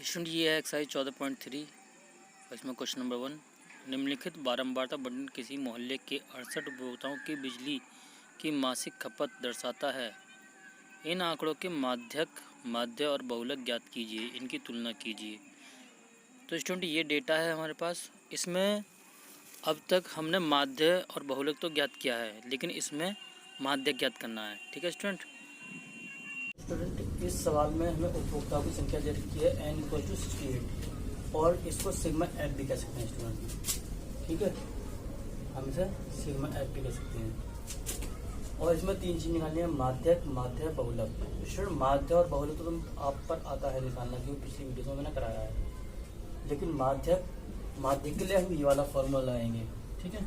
Student ये है exercise 14.3। इसमें क्वेश्चन नंबर 1, निम्नलिखित बारंबारता बटन किसी मोहल्ले के 68 उपभोक्ताओं की बिजली की मासिक खपत दर्शाता है। इन आंकड़ों के माध्य और बहुलक ज्ञात कीजिए, इनकी तुलना कीजिए। तो स्टूडेंट ये डेटा है हमारे पास। इसमें अब तक हमने माध्य और बहुलक तो ज्ञात किया है, लेकिन इसमें माध्य ज्ञात करना है। ठीक है स्टूडेंट, इस सवाल में हमें उपभोक्ताओं की संख्या दे रखी है n = 68 और इसको सिग्मा एफ भी कह सकते हैं स्टूडेंट। ठीक है, हम इसे सिग्मा एफ भी कह सकते हैं। और इसमें तीन चीज निकालनी है, माध्यक, माध्य, बहुलक। स्टूडेंट माध्य और बहुलक तो तुम आप पर आता है निकालना, क्योंकि पिछली वीडियो में मैंने कराया है। लेकिन माध्यक के लिए हम ये वाला फॉर्मूला लाएंगे। ठीक है,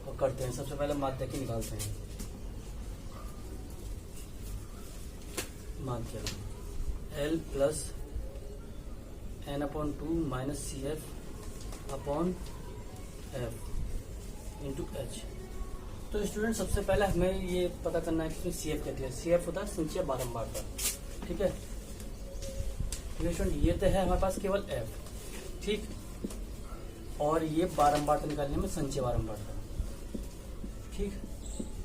और करते हैं। सबसे पहले माध्यक ही निकालते हैं। माध्य L + n/2 - CF/F × H। तो स्टूडेंट सबसे पहले हमें ये पता करना है कि CF कहती है। CF होता है संचय बारंबारता। ठीक है, स्टूडेंट ये तो है हमारे पास केवल F। ठीक, और ये बारंबारता निकालने में संचय बारंबारता। ठीक,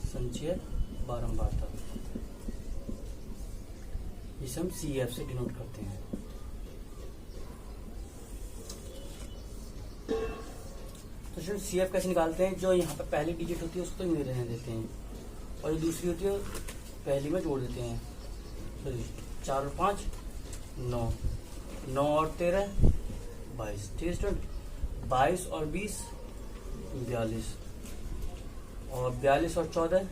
संचय बारंबारता जिसे हम CF से डिनोट करते हैं। तो स्टूडेंट CF कैसे निकालते हैं? जो यहाँ पे पहली डिजिट होती है उसको नहीं रहने देते हैं, और जो दूसरी होती है पहली में जोड़ देते हैं। तो 4 और 5 9, 9 और 13 22। ठीक है स्टूडेंट, 22 और 20 42, और 42 और 14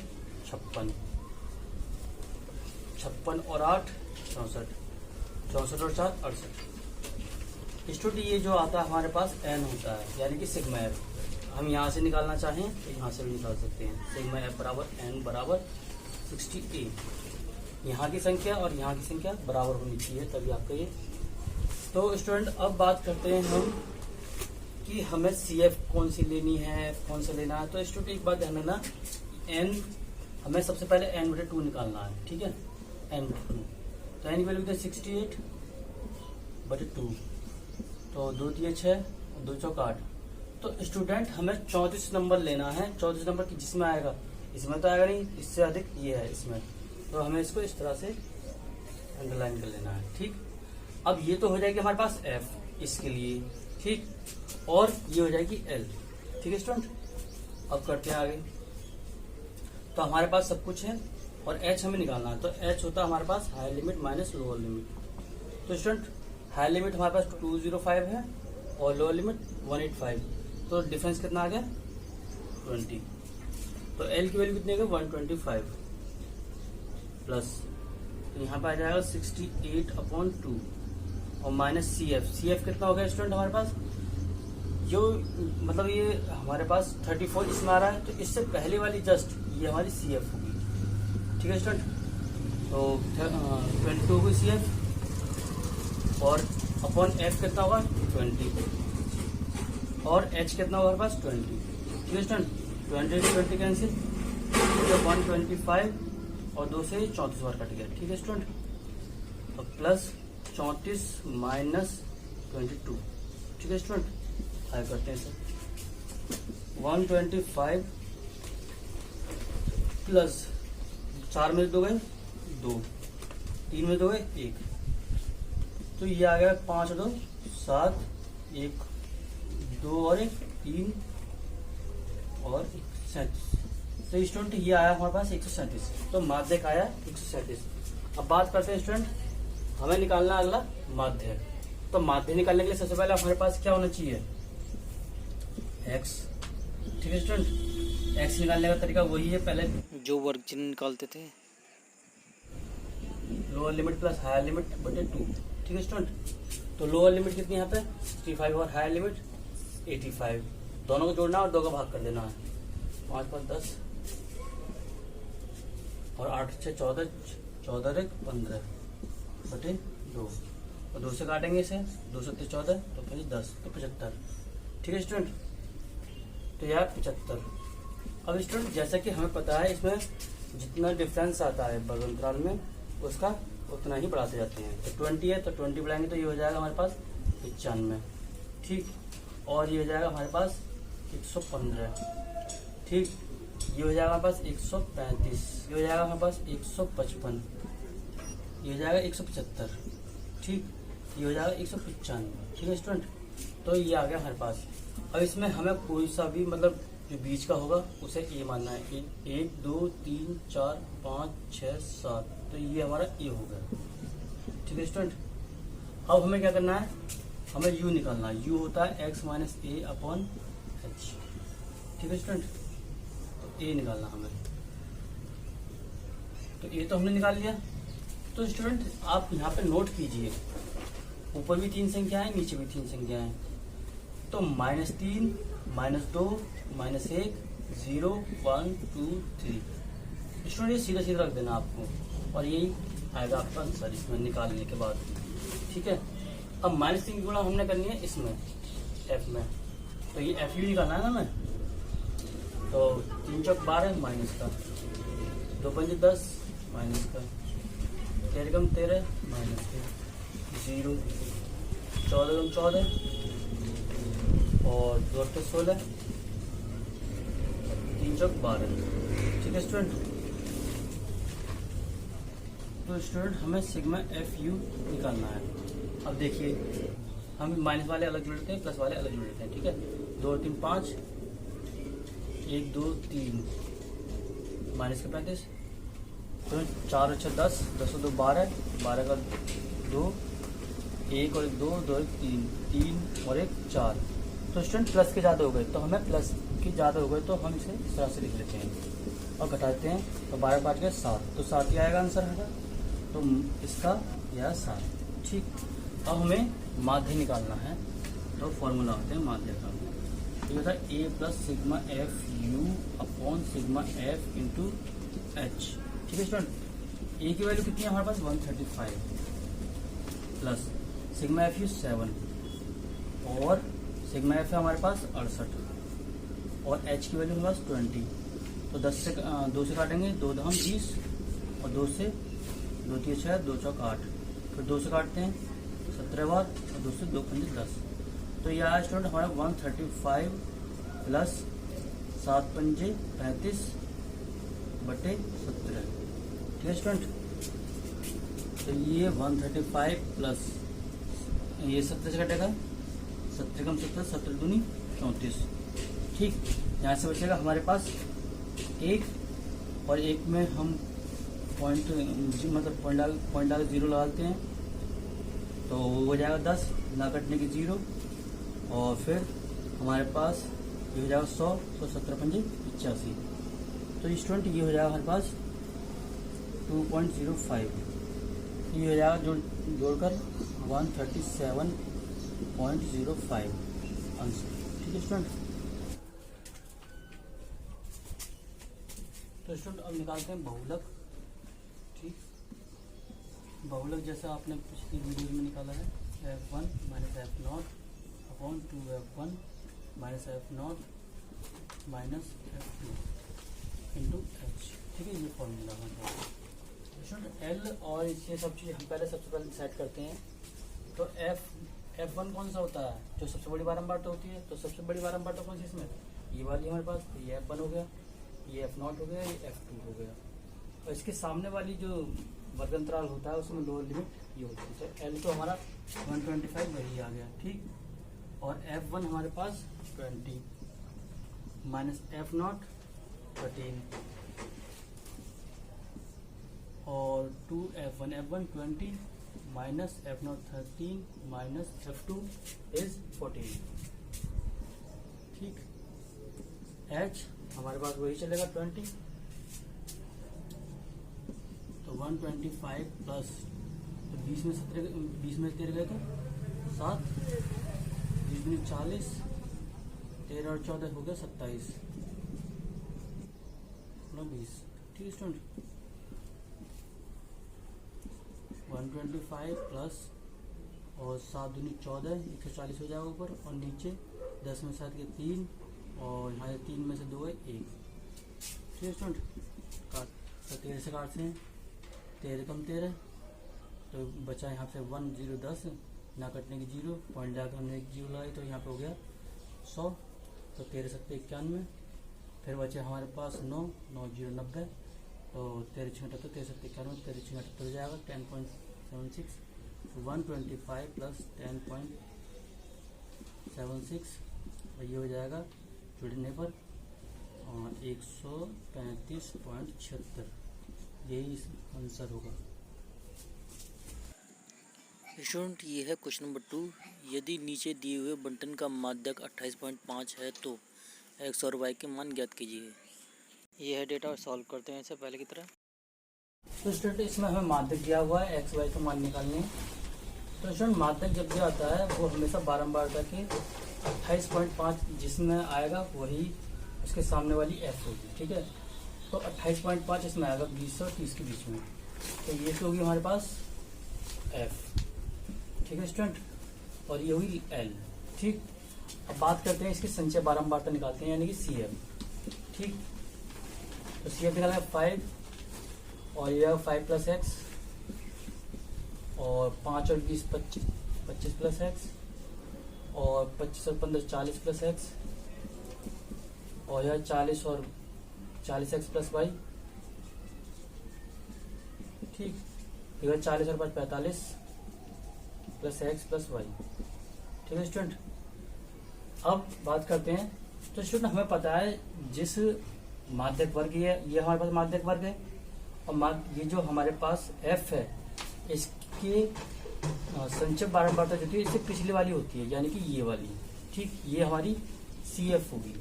56, 56 और 8 64, 64 और 4 68। स्टूडेंट ये जो आता है हमारे पास n होता है, यानी कि सिग्मा एफ। हम यहाँ से निकालना चाहें तो यहाँ से भी निकाल सकते हैं। सिग्मा एफ बराबर n बराबर 68। यहाँ की संख्या और यहाँ की संख्या बराबर होनी चाहिए, तभी आपका ये। तो स्टूडेंट अब बात करते हैं हम कि हमें CF कौन सी लेनी है, कौन सा लेना है। तो स्टूडेंट एक बात ध्यान रखना, n हमें सबसे पहले n/2 निकालना है। ठीक है, n/2। तो n की वैल्यू 68/2। तो 2 × 6 और 2 × 8। तो स्टूडेंट हमें 34 नंबर लेना है। 34 नंबर की जिसमें आएगा, इसमें तो आएगा नहीं, इससे अधिक ये है इसमें। तो हमें इसको इस तरह से अंडरलाइन कर लेना है। ठीक, अब ये तो हो जाएगी हमारे पास F इसके लिए। ठीक, और ये हो जाएगी L। ठीक है स्टूडेंट, अब करते हैं आगे। तो हमारे पास सब कुछ है और H हमें निकालना है। तो H होता है हमारे पास high limit minus lower limit. तो स्टूडेंट हाई लिमिट हमारे पास 205 है और लोअर लिमिट 185। तो डिफरेंस कितना आ गया 20। तो L की वैल्यू कितनी है 125 प्लस, तो यहाँ पे आ जाएगा 68/2 और माइनस CF कितना हो गया स्टूडेंट हमारे पास, जो मतलब ये हमारे पास 34 इसमें आ रहा है। तो इससे पहले वाली जस्ट ये हमारी CF होगी। ठीक है स्टूडेंट, तो 22 होगी CF और अपॉन F कितना होगा 20 और H कितना होगा हमारे पास 20। ठीक है स्टूडेंट, 20 से 20 कैंसिल, 125 और 2 से 34 बार कट गया। ठीक है स्टूडेंट, तो प्लस 34 माइनस 22। ठीक है स्टूडेंट, फाइव करते हैं सर। 125 प्लस 4 में 2 गए 2, 3 में 2 गए 1, तो ये आ गया 5 और 2 7, 1 2 और 1 3 और 37। तो स्टूडेंट ये आया हमारे पास 137। तो माध्यक आया 137। अब बात करते हैं स्टूडेंट, हमें निकालना अगला माध्य। तो माध्य निकालने के लिए सबसे पहले हमारे पास क्या होना चाहिए x। ठीक है स्टूडेंट, x निकालने का तरीका वही है पहले जो वर्ग चिन्ह निकालते थे, lower limit plus higher limit बटे 2। ठीक है स्टूडेंट, तो लोअर लिमिट कितनी यहाँ पे 65 और हायर लिमिट 85। दोनों को जोड़ना और 2 का भाग कर देना है। 5 5 10 और 8 6 14, 14 1 15 बटे 2, और 2 से काटेंगे इसे, 2 से 14 तो 5 10 तो 75। ठीक है स्टूडेंट, तो यार 75। अब स्टूडेंट जैसा कि हमें पता है इसमें जितना डिफरेंस आता है वर्ग अंतराल में उसका उतना ही बढ़ाते जाते हैं। तो 20 है तो 20 बढ़ाएंगे तो ये हो जाएगा हमारे पास 95, ठीक। और ये हो जाएगा हमारे पास 115, ठीक। ये हो जाएगा हमारे पास 135, ये हो जाएगा हमारे पास 155, ये हो जाएगा 175, ठीक। ये हो जाएगा 195, ठीक है स्टूडेंट। तो ये आ गया हमारे पास। अब इसमें हमें कोई सा भी मतलब जो बीच का होगा उसे ए मानना है। 1 2 3 4 5 6 7, तो ये हमारा ए हो गया, ठीक है स्टूडेंट। अब हमें क्या करना है, हमें यू निकालना है। यू होता है x माइनस ए अपॉन एच, ठीक है स्टूडेंट। तो ए निकालना हमें, तो ए तो हमने निकाल लिया। तो स्टूडेंट आप यहाँ पे नोट कीजिए, ऊपर भी 3 संख्या है, नीचे भी 3 संख्या है। तो -3 -2 -1 0 1 2 3, स्टूडेंट ये सीधा सीधा रख देना आपको, और यही आएगा आपका आंसर इसमें निकालने के बाद, ठीक है। अब -3 की गुणा हमने करनी है इसमें एफ में, तो ये एफ यू निकालना है ना हमें। तो 3 चौक 12 माइनस का, 2 पंजे 10 माइनस का, 13 कम 13 माइनस का, 0 14 कम 14 और 2 8 16, 3 चौक 12, ठीक है स्टूडेंट। तो स्टूडेंट हमें सिग्मा एफ यू निकालना है। अब देखिए हम माइनस वाले अलग जोड़ लेते हैं, प्लस वाले अलग जोड़ लेते हैं, ठीक है। 2 और 3 5, 1 2 3 माइनस के 35, तो 4 और 6 10, 10 और 2 12, 12 का 2, 1 और 1 2, 2 और 1 3, 3 और 1 4। तो स्टूडेंट प्लस के ज़्यादा हो गए, तो हमें प्लस के ज़्यादा हो गए तो हम इसे इस तरह से लिख लेते हैं और घटाते हैं। तो 12 5 के 7, तो 7 ही आएगा आंसर है। तो इसका यह 7, ठीक। अब हमें माध्य निकालना है, तो फॉर्मूला होते हैं माध्य का। ये होता है A plus sigma F U upon sigma F into H, ठीक है स्टूडेंट। ए की वैल्यू कितनी है हमारे पास 135 प्लस सिग्मा एफ यू 7 और सिग्मा एफ है हमारे पास 68 और एच की वैल्यू हमारे पास 20। तो 10 से 2 से काटेंगे, 2 दम 20 और 2 से 2 3 6 2 चौक 8, फिर 2 से काटते हैं 17 बार और 2 से 2 पंजे 10। तो यह है स्टूडेंट हमारा 135 प्लस 7 पंजे 35 बटे 17, ठीक है स्टूडेंट। तो ये 135 प्लस ये 70 से कटेगा, 70 कम 70 17 दूनी 34, ठीक। यहाँ से बचेगा हमारे पास 1 और 1 में हम पॉइंट मतलब पॉइंट डाल 0 लगाते हैं, तो वो हो जाएगा 10 ना कटने की 0, और फिर हमारे पास ये हो जाएगा 100 तो 17 पंजे 85। तो स्टूडेंट ये हो जाएगा हमारे पास 2.05, ये हो जाएगा जोड़कर 137.05 आंसर, ठीक है स्टूडेंट। तो स्टूडेंट अब निकालते हैं बहुलक, ठीक। बहुलक जैसा आपने पिछली वीडियो में निकाला है, f1 minus F not upon 2f1 minus F not minus f2 into H, ठीक है। ये फॉर्मूला है स्टूडेंट। एल और ये सब चीज़ हम सबसे पहले डिसाइड करते हैं। तो f1 कौन सा होता है, जो सबसे बड़ी बारंबारता होती है। तो सबसे बड़ी बारंबारता कौन सी इसमें, ये वाली हमारे पास। तो ये f1 हो गया, ये f0 हो गया, ये f2 हो गया। और इसके सामने वाली जो वर्गंतराल होता है उसमें लोअर लिमिट ये होती है। तो एल तो हमारा 125 वही आ गया, ठीक। और f1 हमारे पास 20 माइनस f0 13 और 2f1 f1 20 minus f0 13 minus f2 is 14, ठीक। h हमारे पास वही चलेगा 20, तो 125 प्लस, तो 20 में 13 गए तो 7, 20 में 40, 13 और 14 हो गया 27, 20, ठीक स्टूडेंट। 125 प्लस और 7 दूनी 14, 140 हो जाएगा ऊपर, और नीचे 10 में 7 के 3 और यहाँ 3 में से 2 है 1, ठीक है स्टूडेंट। काट 13 से काटते हैं, 13 कम 13 तो बचा यहाँ से 1 0 10 ना कटने की 0 पॉइंट जाकर हमने एक 0 लगाई तो यहाँ पे हो गया 100। तो 13 7 91। फिर बचे हमारे पास 9 9 0 90। तो 13 6 78 13 7 91 13 6 78 हो जाएगा 10.76। 125 प्लस 10.76 ये हो जाएगा जुड़ने पर 135.76। यही आंसर होगा। स्टूडेंट ये है क्वेश्चन नंबर 2। यदि नीचे दिए हुए बंटन का माध्यक 28.5 है तो x और y के मान ज्ञात कीजिए। ये है डेटा और सॉल्व करते हैं इसे पहले की तरह। तो स्टूडेंट इसमें हमें माध्यक दिया हुआ है x y का मान निकालने। तो स्टूडेंट माध्यक जब दिया आता है वो हमेशा बारंबार करके 28.5 जिसमें आएगा वही उसके सामने वाली f होगी। ठीक है, तो 28.5 इसमें आएगा 20 और 30 के बीच में। तो ये तो होगी हमारे पास f। ठीक है स्टूडेंट, और ये हुई l। ठीक, अब बात करते हैं इसकी संचय बारंबारता निकालते हैं यानी कि CF। ठीक, तो CF निकालेंगे 5 और ये 5 प्लस एक्स और 5 और 20 25 प्लस एक्स और 25 और 15 40 प्लस एक्स और यह 40 और 40 एक्स प्लस वाई। ठीक, यह 40 और 5 45 प्लस एक्स प्लस वाई। ठीक है स्टूडेंट, अब बात करते हैं। तो स्टूडेंट हमें पता है जिस माध्यक वर्ग ये हमारे पास माध्यक वर्ग है और ये जो हमारे पास f है इसके संचय बारंबारता जो होती है इससे पिछली वाली होती है यानी कि ये वाली। ठीक, ये हमारी CF होगी।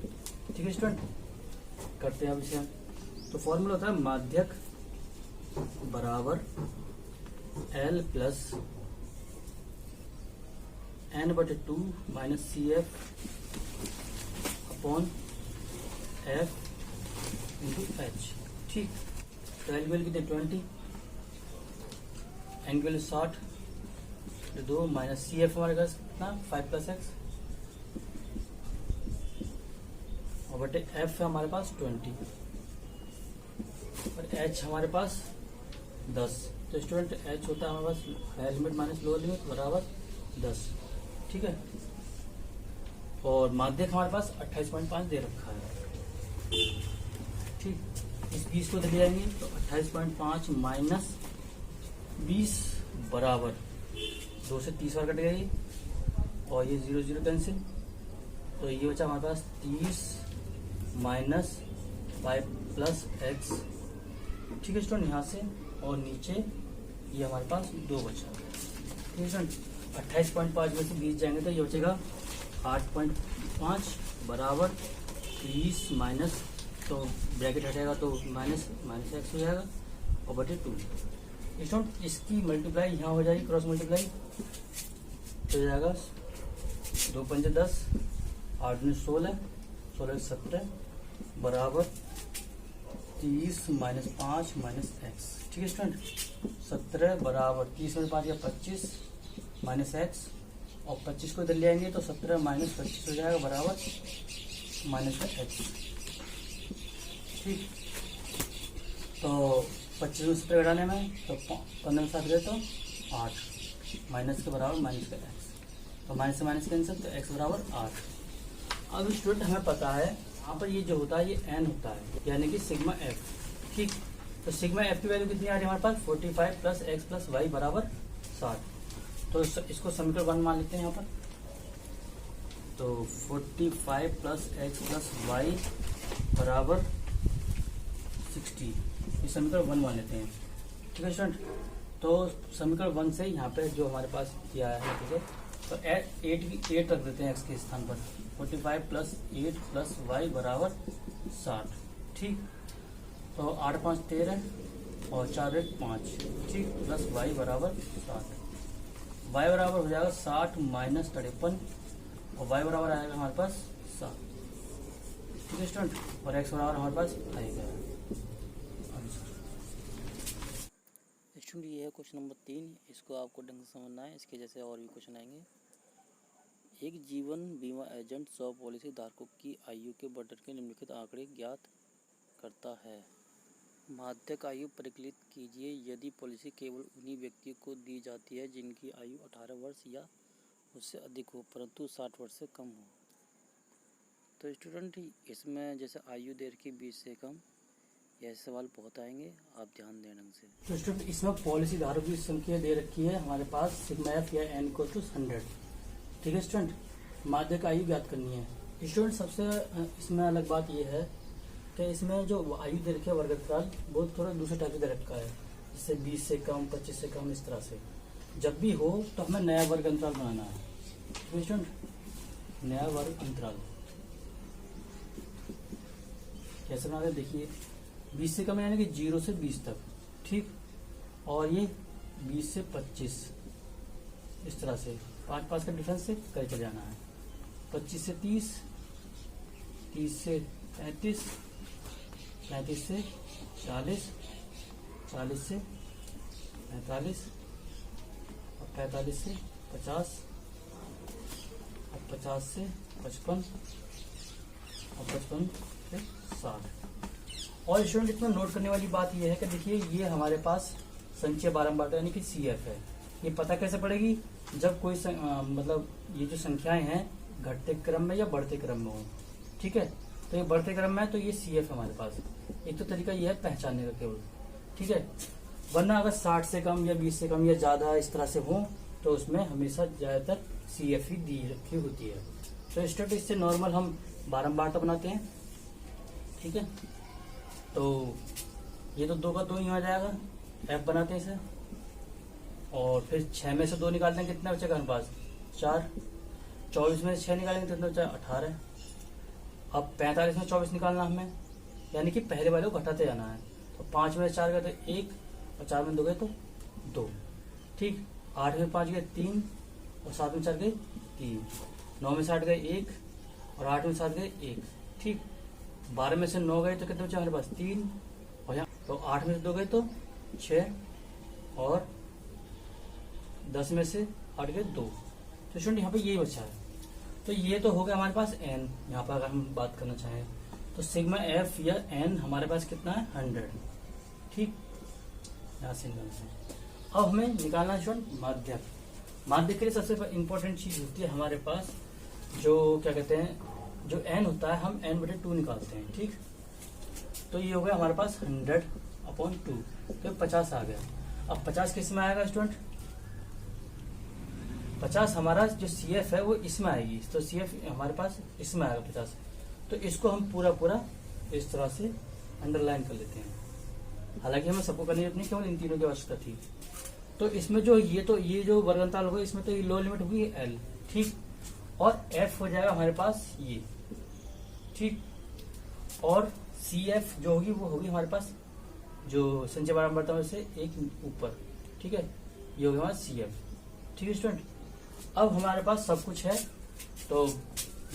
ठीक है स्टूडेंट, करते हैं अब इसे। तो फॉर्मूला होता है माध्यक बराबर L plus n/2 minus CF upon F into H। ठीक, तो L वैल्यू कितने 20, n की वैल्यू 60 2 माइनस CF हमारे पास कितना 5 प्लस एक्स और बटे F है हमारे पास 20 और H हमारे पास 10। तो स्टूडेंट H होता है हमारे पास higher limit minus lower limit बराबर 10। ठीक है, और माध्यक हमारे पास 28.5 दे रखा है। ठीक, इस 20 को दे जाएंगे तो 28.5 माइनस 20 बराबर 2 से 30 बार कट गई और ये 0 0 कैंसिल। तो ये बचा हमारे पास 30 माइनस 5 प्लस एक्स। ठीक है स्टूडेंट, यहाँ से और नीचे ये हमारे पास 2 बचा। ठीक है स्टूडेंट, 28.5 में से 20 जाएंगे तो ये बचेगा 8.5 बराबर 30 माइनस, तो ब्रैकेट हटेगा तो माइनस माइनस एक्स हो जाएगा और बटे 2। स्टूडेंट इसकी मल्टीप्लाई यहाँ हो जाएगी, क्रॉस मल्टीप्लाई तो हो जाएगा 2 पंजे 10 8 में 16 16 17 बराबर 30 माइनस 5 माइनस एक्स। ठीक है स्टूडेंट, 17 बराबर 30 में 5 या 25 माइनस एक्स और 25 को इधर ले आएंगे तो 17 माइनस 25 हो जाएगा बराबर माइनस का एक्स। ठीक, तो 25 में 17 घटाने में तो 15 में 7 गए तो 8 माइनस के बराबर माइनस का एक्स, तो माइनस से माइनस कैंसिल तो एक्स बराबर 8। अब स्टूडेंट हमें पता है यहाँ पर ये जो होता है ये n होता है यानी कि सिग्मा f। ठीक, तो सिग्मा f की वैल्यू कितनी आ रही है हमारे पास 45 प्लस एक्स प्लस वाई बराबर 60। तो इसको समीकरण 1 मान लेते हैं यहाँ पर। तो 45 प्लस एक्स प्लस वाई बराबर 60, ये समीकरण 1 मान लेते हैं। ठीक है स्टूडेंट, तो समीकरण 1 से यहाँ पे जो हमारे पास किया है ठीक है, तो 8 रख देते हैं एक्स के स्थान पर। 45 प्लस 8 प्लस वाई बराबर 60। ठीक, तो 8 5 13 और 4 1 5। ठीक, प्लस वाई बराबर 60। वाई बराबर हो जाएगा 60 माइनस 53 और वाई बराबर आएगा हमारे पास 7। ठीक है स्टूडेंट, और एक्स बराबर हमारे पास आएगा। स्टूडेंट ये है क्वेश्चन नंबर 3, इसको आपको ढंग से समझना है। इसके जैसे और भी क्वेश्चन आएंगे। एक जीवन बीमा एजेंट 100 पॉलिसी धारकों की आयु के बढ़ने के निम्नलिखित आंकड़े ज्ञात करता है। माध्यक आयु परिकलित कीजिए यदि पॉलिसी केवल उन्हीं व्यक्तियों को दी जाती है जिनकी आयु 18 वर्ष या उससे अधिक हो परंतु 60 वर्ष से कम हो। तो स्टूडेंट इसमें जैसे आयु दे रखी 20 से कम, यह सवाल बहुत आएंगे, आप ध्यान दें ढंग से। तो स्टूडेंट इसमें पॉलिसी धारक की संख्या दे रखी है हमारे पास सिग्मा एफ या एन इक्वल टू 100। ठीक है स्टूडेंट, माध्यक आयु ज्ञात करनी है। स्टूडेंट सबसे इसमें अलग बात यह है कि इसमें जो आयु दे रखी है वर्ग अंतराल वो थोड़ा दूसरे टाइप से दे रखा है, जैसे 20 से कम, 25 से कम, इस तरह से। जब भी हो तो हमें नया वर्ग अंतराल बनाना है। ठीक है स्टूडेंट, नया वर्ग अंतराल कैसे बनाते हैं देखिए। 20 से कम यानी कि 0 से 20 तक, ठीक। और ये 20 से 25, इस तरह से 5 का डिफरेंस से कर चले जाना है। 25 से 30, 30 से 35, 35 से 40, 40 से 45, और 45 से 50, और 50 से 55, और 55 से 60। और स्टूडेंट इसमें नोट करने वाली बात यह है कि देखिए ये हमारे पास संचय बारंबार यानी कि CF है। ये पता कैसे पड़ेगी, जब कोई मतलब ये जो संख्याएं हैं घटते क्रम में या बढ़ते क्रम में हो। ठीक है, तो ये बढ़ते क्रम में है तो ये CF है हमारे पास। एक तो तरीका ये है पहचानने का केवल। ठीक है, वरना अगर 60 से कम या 20 से कम या ज्यादा इस तरह से हो तो उसमें हमेशा ज्यादातर CF ही दी रखी होती है। तो स्टेट इससे नॉर्मल हम बारंबार तो बनाते हैं। ठीक है, तो ये तो 2 का 2 ही आ जाएगा, F बनाते हैं इसे। और फिर 6 में से 2 निकालते हैं, कितना बचेगा हमारे पास 4। 24 में से 6 निकालेंगे कितना बचा 18। अब 45 में 24 निकालना हमें, यानी कि पहले वाले को घटाते जाना है। तो 5 में 4 गए तो 1, और 4 में 2 गए तो 2। ठीक, 8 में 5 गए 3, और 7 में 4 गए 3, 9 में 7 गए 1, और 8 में 7 गए 1। ठीक, 12 में से 9 गए तो कितने बचे हमारे पास 3, और यहाँ तो 8 में से 2 गए तो 6, और 10 में से 8 गए 2। तो स्टूडेंट यहाँ पे यही बचा है। तो ये तो हो गया हमारे पास n। यहाँ पर अगर हम बात करना चाहें तो सिग्मा एफ या n हमारे पास कितना है 100। ठीक, यहाँ से अब हमें निकालना है स्टूडेंट माध्यक। माध्यक के लिए सबसे इंपॉर्टेंट चीज होती है हमारे पास जो क्या कहते हैं, जो n होता है हम n/2 निकालते हैं। ठीक, तो ये हो गया हमारे पास 100/2, तो 50 आ गया। अब 50 किस में आएगा स्टूडेंट, 50 हमारा जो CF है वो इसमें आएगी। तो CF हमारे पास इसमें आएगा 50। तो इसको हम पूरा इस तरह से अंडरलाइन कर लेते हैं। हालांकि हमें सबको करनी नहीं, केवल इन तीनों की आवश्यकता थी। तो इसमें जो ये जो वर्ग अंतराल होगा इसमें तो ये लोअर लिमिट होगी L। ठीक, और F हो जाएगा हमारे पास ये। ठीक, और CF जो होगी वो होगी हमारे पास जो संचय बारंबारता में से एक ऊपर। ठीक है, ये होगा हमारा CF। ठीक है स्टूडेंट, अब हमारे पास सब कुछ है। तो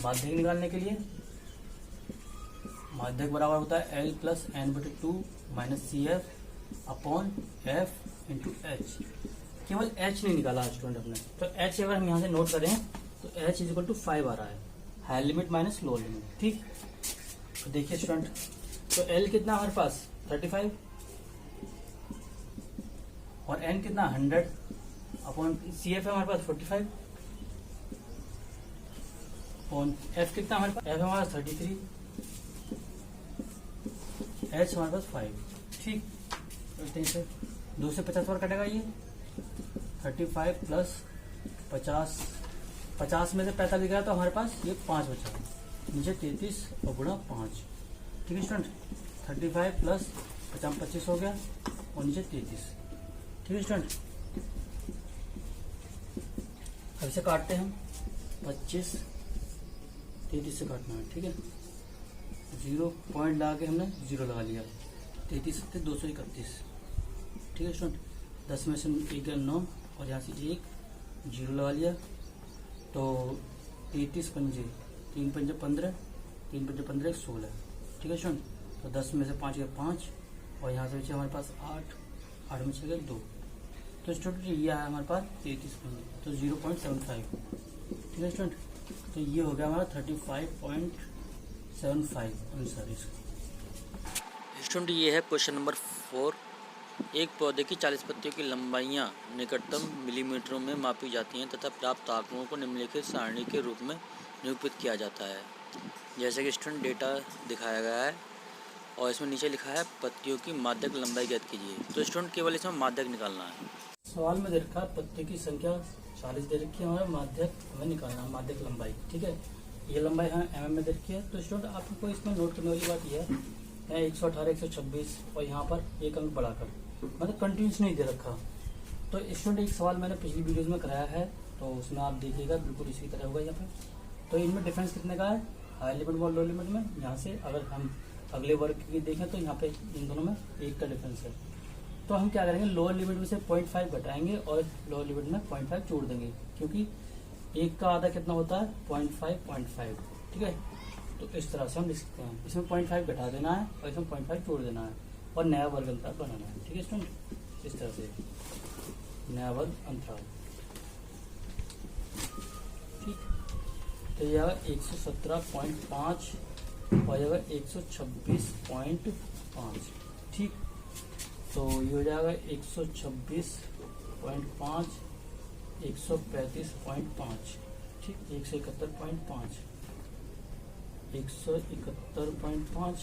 माध्यक निकालने के लिए माध्यक बराबर होता है L + n/2 - CF/F × H। केवल H नहीं निकाला स्टूडेंट हमने, तो H अगर हम यहाँ से नोट करें तो H = 5 आ रहा है, high limit minus lower limit. ठीक, तो देखिए स्टूडेंट, तो L कितना हमारे पास 35, और N कितना 100 अपॉन CF है हमारे पास 45, और F कितना हमारे पास, F हमारे पास 33, H हमारे पास 5। ठीक, से 2 से 50 और कटेगा ये 35 + 50, 50 में से 45 गया तो हमारे पास ये 5 बचा, नीचे 33 और गुणा 5। ठीक है स्टूडेंट, 35 + 50 25 हो गया, और नीचे 33। ठीक है स्टूडेंट, अब इसे काटते हैं हम। 25 33 से काटना है। ठीक है, 0 पॉइंट लगा के हमने 0 लगा लिया। 33 से 231। ठीक है स्टूडेंट, 10 में से 1 गया 9, और यहाँ से 1 0 लगा लिया। तो 33 पंजे 3 पंजे 15, 3 पंजे 15 16। ठीक है स्टूडेंट, तो 10 में से 5 गया 5, और यहाँ से बचे हमारे पास 8, 8 में से गया 2। तो स्टूडेंट ये आया हमारे पास 33 पंजे, तो 0.75। ठीक है स्टूडेंट, तो ये हो गया हमारा 35.75 आंसर इसका। स्टूडेंट ये है क्वेश्चन नंबर 4। एक पौधे की 40 पत्तियों की लंबाइयाँ निकटतम मिलीमीटरों में मापी जाती हैं तथा प्राप्त आंकड़ों को निम्नलिखित सारणी के रूप में निरूपित किया जाता है। जैसे कि स्टूडेंट डेटा दिखाया गया है और इसमें नीचे लिखा है पत्तियों की माध्यक लंबाई ज्ञात कीजिए। तो स्टूडेंट केवल इसमें माध्यक निकालना है। सवाल में दे रखा है पत्तियों की संख्या 40 दे रखी है, हमारा माध्यक हमें निकालना है, माध्यक लंबाई। ठीक है, ये लंबाई हमें mm में दे रखी है। तो स्टूडेंट आपको इसमें नोट करने वाली बात यह है 118, 126 और यहाँ पर एक अंक बढ़ाकर, मतलब कंटिन्यूस नहीं दे रखा। तो स्टूडेंट एक सवाल मैंने पिछली वीडियोज में कराया है, तो उसमें आप देखिएगा बिल्कुल इसी तरह होगा यहाँ पे। तो इनमें डिफरेंस कितने का है, हाई लिमिट और लो लिमिट में। यहाँ से अगर हम अगले वर्ग की देखें तो यहाँ पे इन दोनों में 1 का डिफरेंस है। तो हम क्या करेंगे, लोअर लिमिट में से 0.5 घटाएंगे और लोअर लिमिट में 0.5 जोड़ देंगे, क्योंकि 1 का आधा कितना होता है 0.5। ठीक है, तो इस तरह से हम लिख सकते हैं। इसमें 0.5 घटा देना है और इसमें 0.5 जोड़ देना है और नया वर्ग अंतराल बनाना है। ठीक है स्टूडेंट, इस तरह से नया वर्ग अंतराल। ठीक, तो यह 117.5 और यह 126.5। ठीक, तो ये हो जाएगा 126.5, 135.5। ठीक, 171.5, 171.5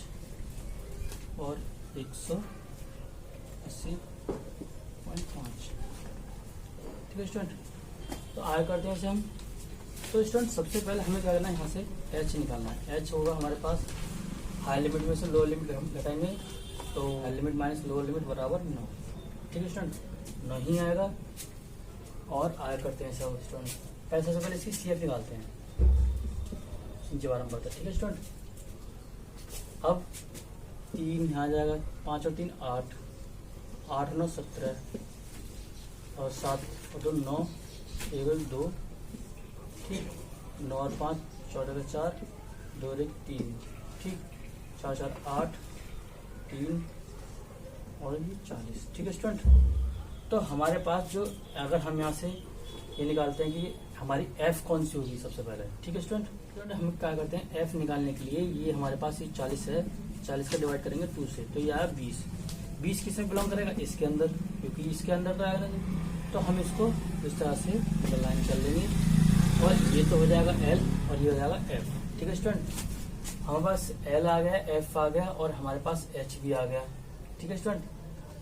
और 180.5। ठीक है स्टूडेंट, तो आगे करते हैं इसे हम। तो स्टूडेंट सबसे पहले हमें क्या करना है, यहाँ से h निकालना है। h होगा हमारे पास, हाई लिमिट में से लोअर लिमिट हम घटाएंगे, तो high limit minus lower limit बराबर 9। ठीक है स्टूडेंट, 9 ही आएगा। और आगे करते हैं सब स्टूडेंट, पैसे से पहले इसकी CF निकालते हैं, जवाब हम बढ़ता है। ठीक है स्टूडेंट, अब 3 यहाँ जाएगा, 5 और 3 8, 8 9 17 और 7 और 2 9, 1 2। ठीक, 9 और 5 14 का 4, 2 1 3। ठीक, 4 4 8, 3 और ये 40। ठीक है स्टूडेंट, तो हमारे पास जो, अगर हम यहाँ से ये निकालते हैं कि हमारी f कौन सी होगी सबसे पहले। ठीक है स्टूडेंट, हम क्या करते हैं f निकालने के लिए, ये हमारे पास ये 40 है, 40 का डिवाइड करेंगे 2 से, तो ये आया 20। 20 किसमें बिलोंग करेगा, इसके अंदर, क्योंकि इसके अंदर रहेगा। तो हम इसको इस तरह से लाइन कर लेंगे और ये तो हो जाएगा L और ये हो जाएगा F। ठीक है स्टूडेंट, हमारे पास L आ गया, F आ गया और हमारे पास H भी आ गया। ठीक है स्टूडेंट,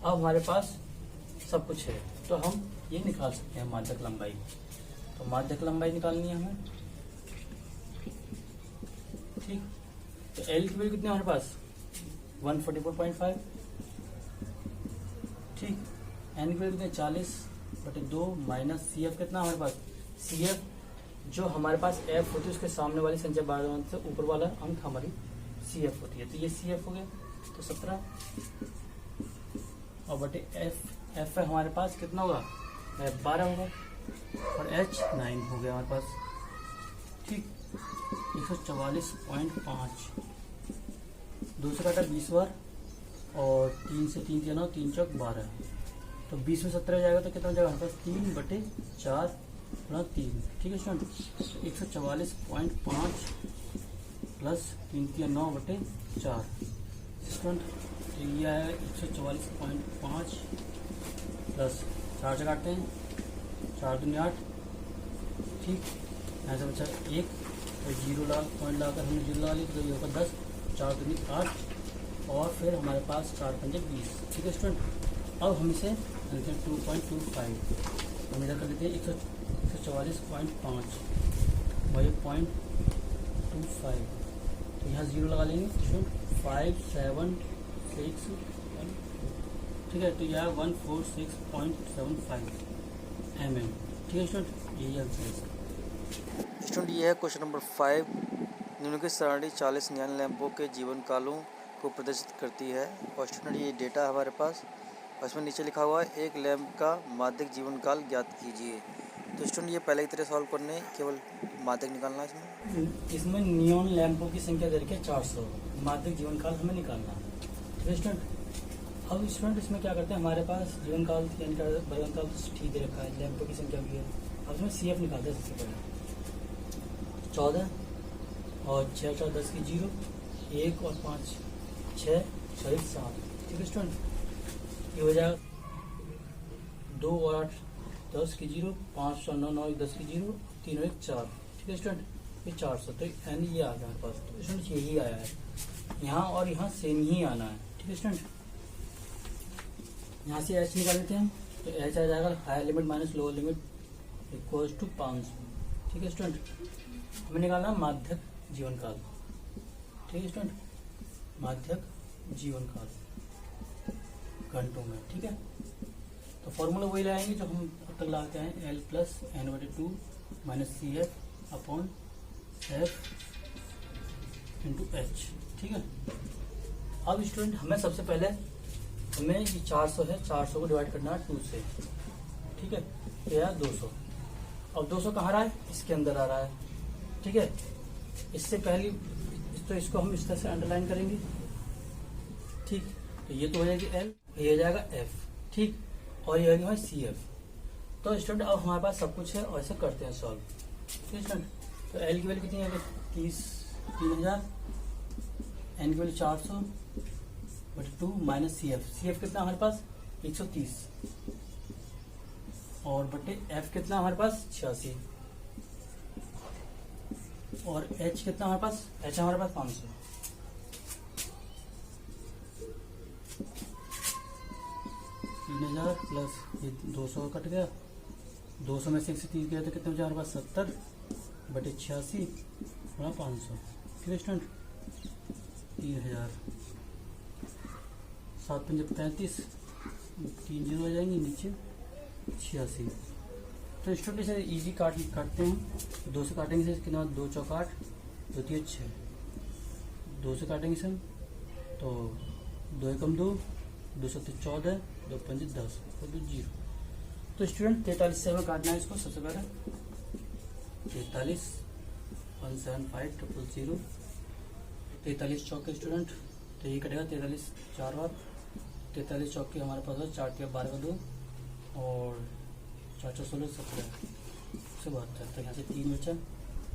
अब हमारे पास सब कुछ है, तो हम ये निकाल सकते हैं माध्यक लंबाई। तो माध्यक लंबाई निकालनी है हमें। ठीक, तो L की वैल्यू कितनी है हमारे पास 144.5। ठीक, N की वैल्यू कितनी 40/2 माइनस CF कितना हमारे पास, CF जो हमारे पास F होती है उसके सामने वाली संख्या 12 से ऊपर वाला अंक हमारी CF होती है, तो ये CF हो गया, तो 17 और बटे F है हमारे पास कितना होगा, 12 होगा और H 9 हो गया हमारे पास। ठीक, 144.5, 2 से काटा 20 बार और 3 से 3 9, 3 चौक 12, तो 20 में 17 जाएगा तो कितना हो जाएगा हमारे पास 3/4 गुणा 3। ठीक है स्टूडेंट, 144.5 प्लस 3 3 9/4 स्टूडेंट, तो ये आएगा 144.5 प्लस 4 से काटते हैं, 4 दूनी 8। ठीक, यहाँ से बचा 1 और 0 पॉइंट लगाकर हमने 0 लगा ली, तो ये होगा 10, 4 दूनी 8 और फिर हमारे पास 4 पंजे 20। ठीक है स्टूडेंट, अब हम इसे 2.25 हम इधर कर लेते हैं 144.5 और ये 0.25, तो यहाँ 0 लगा लेंगे। 5 7 6 1। ठीक है, तो यह 146.75 mm। ठीक है स्टूडेंट, यही आंसर है। स्टूडेंट ये है क्वेश्चन नंबर 5। निम्नलिखित सारणी 40 ज्ञान लैंपों के जीवन कालों को प्रदर्शित करती है और स्टूडेंट ये डेटा है हमारे पास और इसमें नीचे लिखा हुआ है एक लैंप का माध्यक जीवन काल ज्ञात कीजिए। तो स्टूडेंट ये पहले की तरह सॉल्व करने, केवल माध्यक निकालना है इसमें नियॉन लैंपों की संख्या दे रखी है 400, माध्यक जीवन काल हमें निकालना है। ठीक है स्टूडेंट, अब स्टूडेंट इसमें क्या करते हैं, हमारे पास जीवन काल यानी जीवन काल ठीक दे रखा है, लैंपों की संख्या भी है। अब इसमें CF निकालते हैं सबसे पहले, 14 और 6 4 10 की 0, 1 और 5 6 6 7, ठीक है स्टूडेंट। ये हो जाएगा 2 और 8 10 की 0, 5 और 9 9 10 की 0, 3 और 1 4, ठीक है स्टूडेंट। ये 400, तो एन ये आ गया हमारे पास। तो स्टूडेंट यही आया है, यहाँ और यहाँ सेम ही आना है, ठीक है स्टूडेंट। यहाँ से एच निकाल लेते हैं हम, तो एच आ जाएगा higher limit minus lower limit equal to 500, ठीक है स्टूडेंट। हमें निकालना है माध्यक जीवन काल, ठीक है स्टूडेंट, माध्यक जीवन काल घंटों में, ठीक है। तो फॉर्मूला वही लाएंगे जो हम अब तक लाते हैं, L plus n/2 minus CF upon F into H, ठीक है। अब स्टूडेंट हमें सबसे पहले हमें ये 400 है, 400 को डिवाइड करना है 2 से, ठीक है। ये है 200। अब 200 कहाँ रहा है, इसके अंदर आ रहा है, ठीक है। इससे पहली तो इसको हम इस तरह से अंडरलाइन करेंगे, ठीक। तो ये तो हो जाएगी L, ये हो जाएगा F, ठीक, और ये है CF। तो स्टूडेंट अब हमारे पास सब कुछ है और ऐसे करते हैं सॉल्व, ठीक है स्टूडेंट। तो L की वैल्यू कितनी है, 3000, N की वैल्यू 400/2 माइनस CF कितना हमारे पास 130 और बटे F कितना हमारे पास 86 और H कितना हमारे पास, H हमारे पास 500। 3000 प्लस ये 200 कट गया, 200 में से 130 गया तो कितने बचा हमारे पास 70/86 बड़ा 500, ठीक है स्टूडेंट। 3000 7 5 35, 3 0 हो जाएंगे नीचे 86। तो स्टूडेंट इसे ईजी काटते हैं, 2 से काटेंगे से कितना, 2 चौक 8, 2 3 6, 2 से काटेंगे से हम तो 2 एकम 2, 2 7 14, 2 5 10 और 2 0। तो स्टूडेंट 43 से हमें काटना है इसको। सबसे पहले 43 175 0 43 चौक के स्टूडेंट, तो ये कटेगा 43 4 बार, 43 चौक के हमारे पास 4 के 12 का 2 और 4 4 16 17 से 72। तो यहाँ से 3 बचा,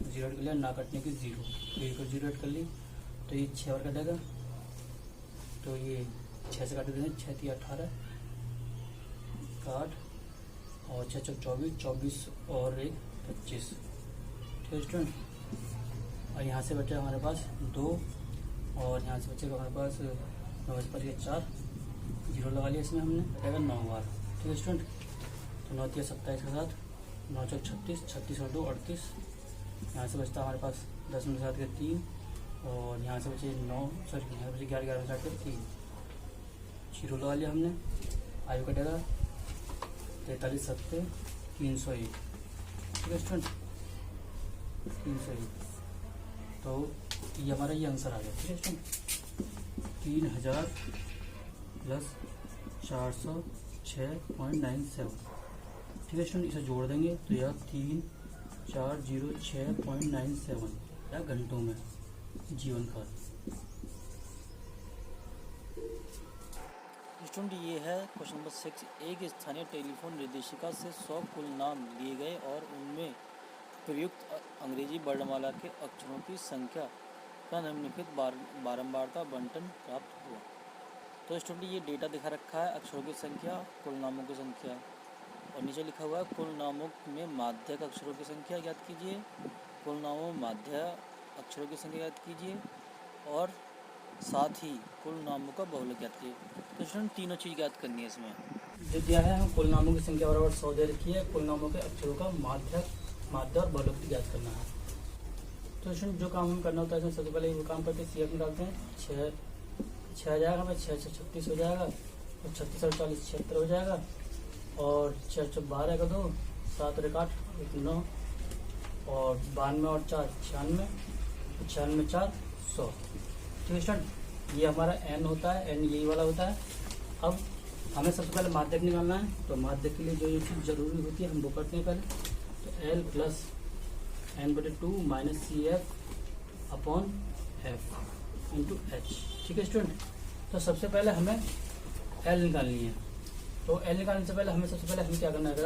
0 कर लिया, ना कटने की 0, तो ये को 0 कर ली, तो ये 6 बार कटेगा, तो ये 6 से काट देंगे, 6 3 18 8 और 6 चौक 24, 24 और 1 25, ठीक है स्टूडेंट। और यहाँ से बचा हमारे पास 2 और यहाँ से बचेगा हमारे पास 9 पर 4 0 लगा लिया इसमें हमने, बचेगा 9 बार, ठीक है स्टूडेंट। तो 9 3 27 के साथ 9 चौक 36, 36 और 2 38। यहाँ से बचता हमारे पास 10 में 7 के 3 और यहाँ से बचे 9, सॉरी यहाँ से बचे 11 11 में 7 के 3, 0 लगा लिया हमने। आयु कटेगा 43 7 301, ठीक है स्टूडेंट, 301। तो ये हमारा ये आंसर आ गया, ठीक है स्टूडेंट। 3000 प्लस 406.97, ठीक है स्टूडेंट। इसे जोड़ देंगे तो यह 3406.97 या घंटों में जीवन काल। स्टूडेंट ये है क्वेश्चन नंबर 6। एक स्थानीय टेलीफोन निर्देशिका से 100 कुल नाम लिए गए और उनमें प्रयुक्त अंग्रेजी वर्णमाला के अक्षरों की संख्या का निम्नलिखित बारंबारता बंटन प्राप्त हुआ। तो स्टूडेंट ये डेटा दिखा रखा है, अक्षरों की संख्या, कुल नामों की संख्या, और नीचे लिखा हुआ है कुल नामों में माध्यक अक्षरों की संख्या ज्ञात कीजिए, कुल नामों में माध्य अक्षरों की संख्या ज्ञात कीजिए और साथ ही कुल नामों का बहुलक ज्ञात कीजिए। तो स्टूडेंट तीनों चीज़ ज्ञात करनी है इसमें। जो दिया है हम कुल नामों की संख्या बराबर 100 दे रखी है, कुल नामों के अक्षरों का माध्य और बहुलक ज्ञात करना है। तो स्टूडेंट जो काम हम करना होता है सबसे पहले वो काम करके CF निकालते हैं। 6 आ जाएगा, हमें 6 36 हो जाएगा और 36 और 40 76 हो जाएगा और 6 12 का 2, 7 और 8 9 और 92 और 4 96, 96 4 100, ठीक है स्टूडेंट। ये हमारा n होता है, n यही वाला होता है। अब हमें सबसे पहले माध्यक निकालना है, तो माध्यक के लिए जो ये चीज़ जरूरी होती है हम वो करते हैं पहले। तो L plus n/2 minus CF upon F into H, ठीक है स्टूडेंट। तो सबसे पहले हमें L निकालनी है। तो L निकालने से पहले हमें क्या करना है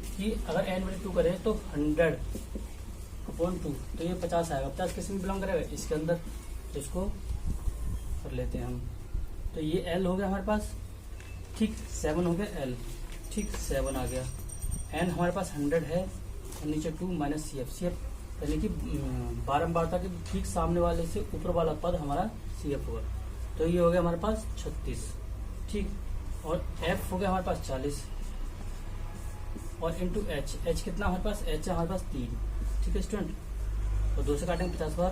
कि अगर n/2 करें तो 100/2, तो ये 50 आएगा। 50 किस में बिलोंग करेगा, इसके अंदर। इसको कर लेते हैं हम। तो ये एल हो गया हमारे पास, ठीक 7 हो गया एल, ठीक 7 आ गया। एन हमारे पास 100 है और नीचे 2 माइनस सी एफ यानी कि बारंबारता के ठीक सामने वाले से ऊपर वाला पद हमारा सी एफ होगा। तो ये हो गया हमारे पास 36, ठीक। और एफ हो गया हमारे पास 40 और इंटू एच, एच कितना हमारे पास, एच है हमारे पास 3, ठीक है स्टूडेंट। और 2 से काटेंगे 50 बार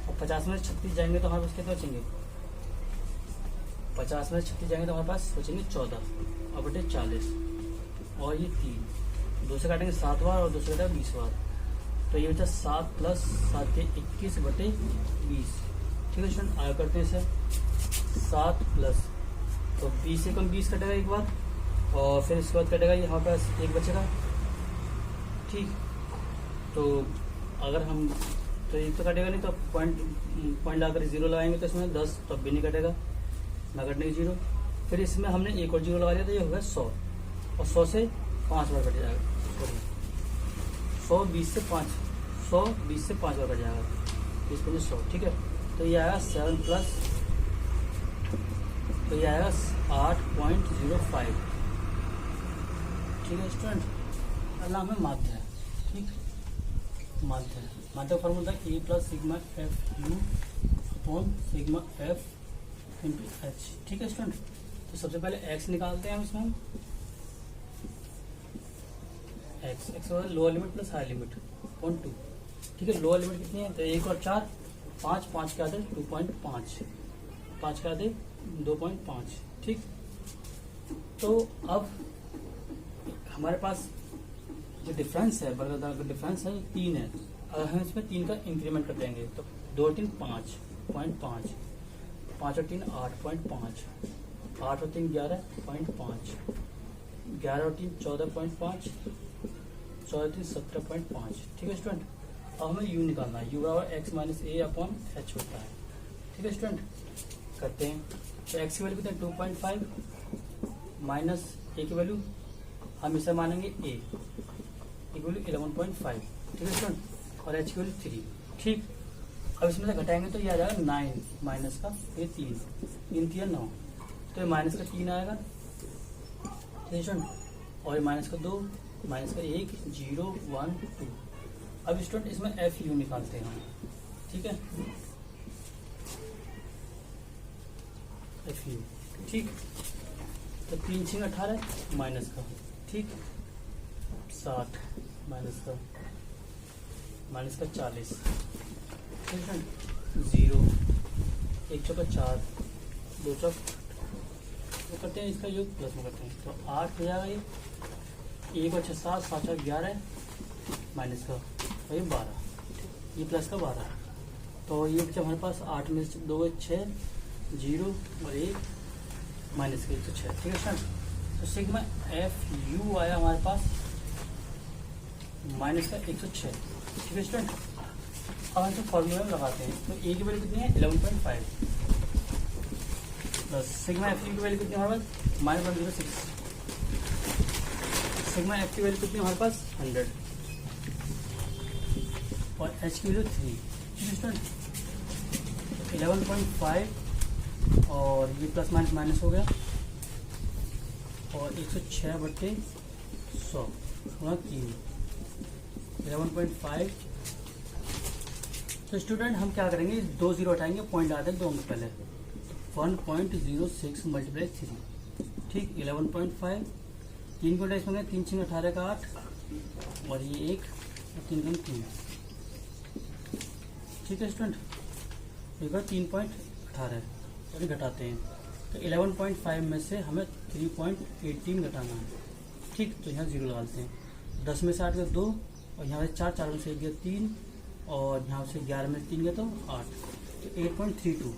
और 50 में 36 जाएंगे तो हमारे पास कितने बचेंगे, 50 में 36 जाएंगे तो हमारे पास बचेंगे 14 और बटे 40 और ये 3, 2 से काटेंगे 7 बार और 2 से काटेंगे 20 बार, तो ये बचा 7 प्लस 7 के 21 बटे 20, ठीक है स्टूडेंट। आगे करते हैं इसे 7 प्लस, तो 20 से कम 20 कटेगा एक बार और फिर इसके बाद कटेगा ये हमारे पास 1 बचेगा, ठीक। तो अगर हम तो एक तो कटेगा नहीं, तो पॉइंट लाकर 0 लगाएंगे तो इसमें 10 तब भी नहीं कटेगा, ना कटने की 0। फिर इसमें हमने एक और 0 लगा दिया तो ये होगा 100 और 100 से 5 बार कट जाएगा, 100 20 से 5 बार कट जाएगा, 20 में 100, ठीक है। तो ये आएगा 7 प्लस, तो ये आएगा 8.05, ठीक है स्टूडेंट। नाम है माध्य है, ठीक, माध्य का formula A plus sigma F U upon sigma F into H, ठीक है स्टूडेंट। तो सबसे पहले एक्स निकालते हैं हम इसमें, x lower limit plus high limit upon 2, ठीक है। लोअर लिमिट कितनी है, तो 1 और 4 5, 5 के आधे 2.5, 5 के आधे 2.5, ठीक। तो अब हमारे पास जो डिफरेंस है, बराबर का डिफरेंस है 3 है। अगर हम इसमें 3 का इंक्रीमेंट कर देंगे तो 2 और 3 5.5, 5 और 3 8.5, 8 और 3 11.5, 11 और 3 14.5, 14 और 3 17.5, ठीक है स्टूडेंट। अब हमें u निकालना है, u बराबर एक्स माइनस ए अपॉन एच होता है, ठीक है स्टूडेंट। करते हैं तो x की वैल्यू कितनी है 2.5 माइनस ए की वैल्यू हम इसे मानेंगे a की वैल्यू 11.5, ठीक है स्टूडेंट। और h की वैल्यू 3, ठीक। अब इसमें से घटाएंगे तो ये आ जाएगा 9 माइनस का ये 3 3 9, तो ये माइनस का 3 आएगा, ठीक है स्टूडेंट। और माइनस का 2 माइनस का 1 0 1 2। अब स्टूडेंट इसमें एफ यू निकालते हैं, ठीक है, एफ यू, ठीक। तो 3 6 18 माइनस का, ठीक, 60 माइनस का 40, ठीक है। 0 1 चौका 4 2 चौक, तो करते हैं इसका योग प्लस में करते हैं, तो 8 हो जाएगा ये 1 और 6 7 7 और 11 माइनस का और ये 12, ये प्लस का 12, तो ये बचा हमारे पास 8 में से 2 6 0 और 1 माइनस के 106, ठीक है सर। तो सिग्मा एफ यू आया हमारे पास माइनस का 106, ठीक है स्टूडेंट। अब हम फॉर्मूला में लगाते हैं, तो ए की वैल्यू कितनी है 11.5 प्लस सिग्मा एफ यू की वैल्यू कितनी है हमारे पास -106, सिग्मा एफ की वैल्यू कितनी है हमारे पास 100 और एच की वैल्यू 3, ठीक है स्टूडेंट। 11.5 और ये प्लस माइनस माइनस हो गया और 106 बटे 100 3 11.5। तो स्टूडेंट हम क्या करेंगे 2 0 हटाएंगे, पॉइंट आते हैं 2 अंक पहले, 1.06 मल्टीप्लाई 3, ठीक। 11.5 3 को डाइस में 3 6 18 का 8 और ये 1 और 3 3, ठीक है स्टूडेंट। एक बार 3.18 और ये घटाते हैं, तो 11.5 में से हमें 3.18 घटाना है, ठीक। तो यहाँ 0 लगाते हैं, 10 में से 8 गया 2 और यहाँ से 4 4 में से 1 गया 3 और यहाँ से 11 में 3 गया तो 8, तो 8.32,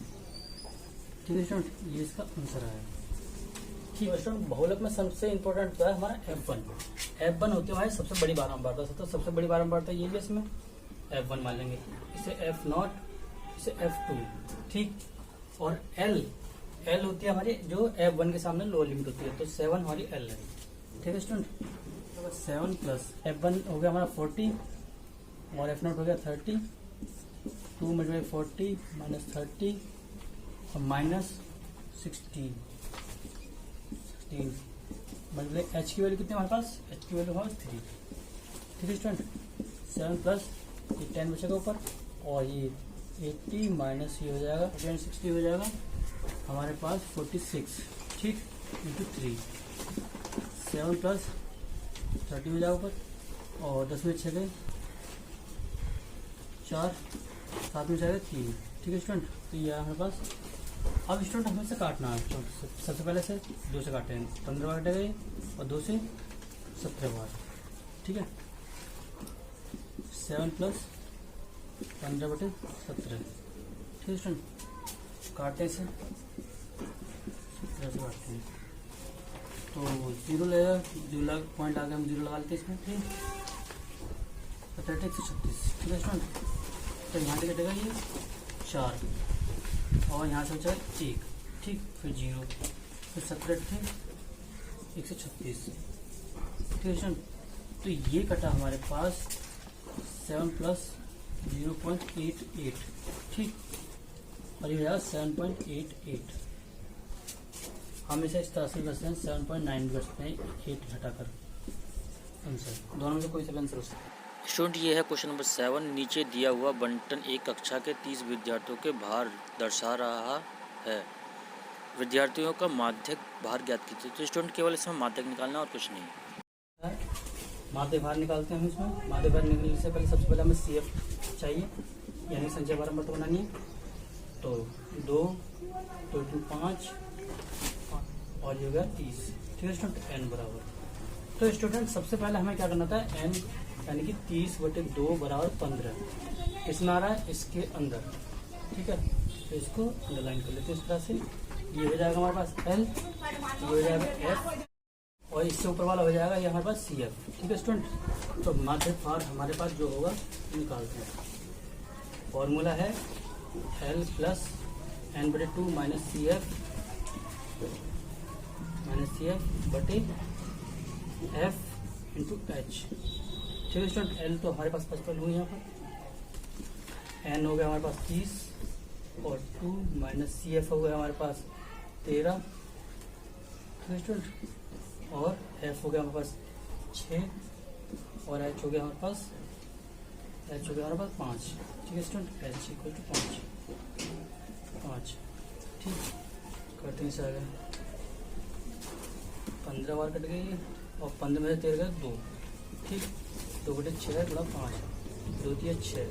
ठीक है स्टूडेंट। ये इसका आंसर आया, ठीक है स्टूडेंट। बहुलक में सबसे इंपॉर्टेंट है हमारा F1 होती है हमारी सबसे बड़ी बारंबारता, तो सबसे बड़ी बारंबारता ये भी इसमें F1 मान लेंगे, इसे F0 इसे F2, ठीक। और L होती है हमारी जो F1 के सामने लोअर लिमिट होती है, तो 7 हमारी L है, ठीक है स्टूडेंट। 7 प्लस F1 हो गया हमारा 40 और F0 हो गया 30, 2 मल्टीप्लाई 40 माइनस 30 और माइनस 16 मल्टीप्लाई एच की वैल्यू कितनी हमारे पास, एच की वैल्यू हमारे 3। ठीक है स्टूडेंट, 7 प्लस ये 10 बचेगा ऊपर, और ये 80 माइनस ये हो जाएगा 60 हो जाएगा हमारे पास 46, ठीक, इंटू 3। 7 प्लस 30 हो जाएगा ऊपर, और 10 में 6 गए 4, 7 में जाएगा 3। ठीक है स्टूडेंट, तो ये हमारे पास। अब स्टूडेंट हमें से काटना है, तो सबसे पहले से 2 से काटे हैं, 15 बार कटे गए और 2 से 17 बार। ठीक है, 7 प्लस 15 बटे 17। ठीक है स्टूडेंट, काटने से 17 से काटते हैं तो 0 लगेगा, 0 पॉइंट आ गया, हम 0 लगा लेते हैं इसमें। ठीक, 17 136। ठीक है स्टूडेंट, तो यहाँ से कटेगा ये 4 और यहाँ से बचा 1, ठीक, फिर 0, फिर 17 थे 136। ठीक है स्टूडेंट, तो ये कटा हमारे पास 7 प्लस 0.88, ठीक, और ये हो जाएगा 7.88। हम इसे इस तरह से कर सकते हैं, 7.9 कर सकते हैं 8 हटाकर। आंसर दोनों में से कोई सा आंसर हो सकता है। स्टूडेंट ये है क्वेश्चन नंबर 7। नीचे दिया हुआ बंटन एक कक्षा के 30 विद्यार्थियों के भार दर्शा रहा है। विद्यार्थियों का माध्यक भार ज्ञात कीजिए। तो स्टूडेंट केवल इसमें माध्यक निकालना और कुछ नहीं। माध्य भार निकालते हैं हम इसमें। माध्य भार निकालने से पहले सबसे पहले हमें CF चाहिए, यानी संचय बारंबार तो बनानी है। तो 2 तो 5 और ये हो गया 30। ठीक है स्टूडेंट, n बराबर। तो स्टूडेंट सबसे पहले हमें क्या करना था, n यानी कि 30/2 बराबर 15 इसमें आ रहा है, इसके अंदर। ठीक है, तो इसको अंडरलाइन कर लेते हैं इस तरह से। ये हो जाएगा हमारे पास L, ये हो जाएगा F, और इससे ऊपर वाला हो जाएगा ये हमारे पास CF। ठीक है स्टूडेंट, तो माध्य भार हमारे पास जो होगा निकालते हैं। फॉर्मूला है L plus n/2 minus CF बटे F इंटू H। ठीक है स्टूडेंट, L तो हमारे पास 55 हुई यहाँ पर, N हो गया हमारे पास 30 और 2 माइनस CF हो गया हमारे पास 13। ठीक है स्टूडेंट, और F हो गया हमारे पास 6 और H हो गया हमारे पास 5। ठीक है स्टूडेंट, H इक्वल टू 5। ठीक, करते हैं इसे आगे। 15 बार कट गई और 15 में से 13 गए 2। ठीक, 2/6 गुणा 5, 2 3 6,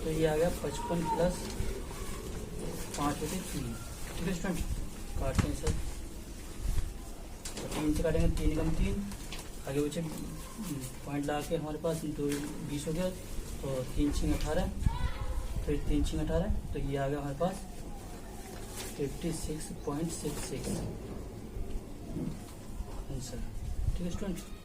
तो ये आ गया 55 प्लस 5/3। ठीक है स्टूडेंट, काटते हैं सर। 3 से काटेंगे, 3 कम 3, आगे बचे पॉइंट लगा के हमारे पास 20 हो गया, तो 3 6 18, फिर 3 6 18, तो ये आ गया हमारे पास 56.66 आंसर। ठीक है स्टूडेंट।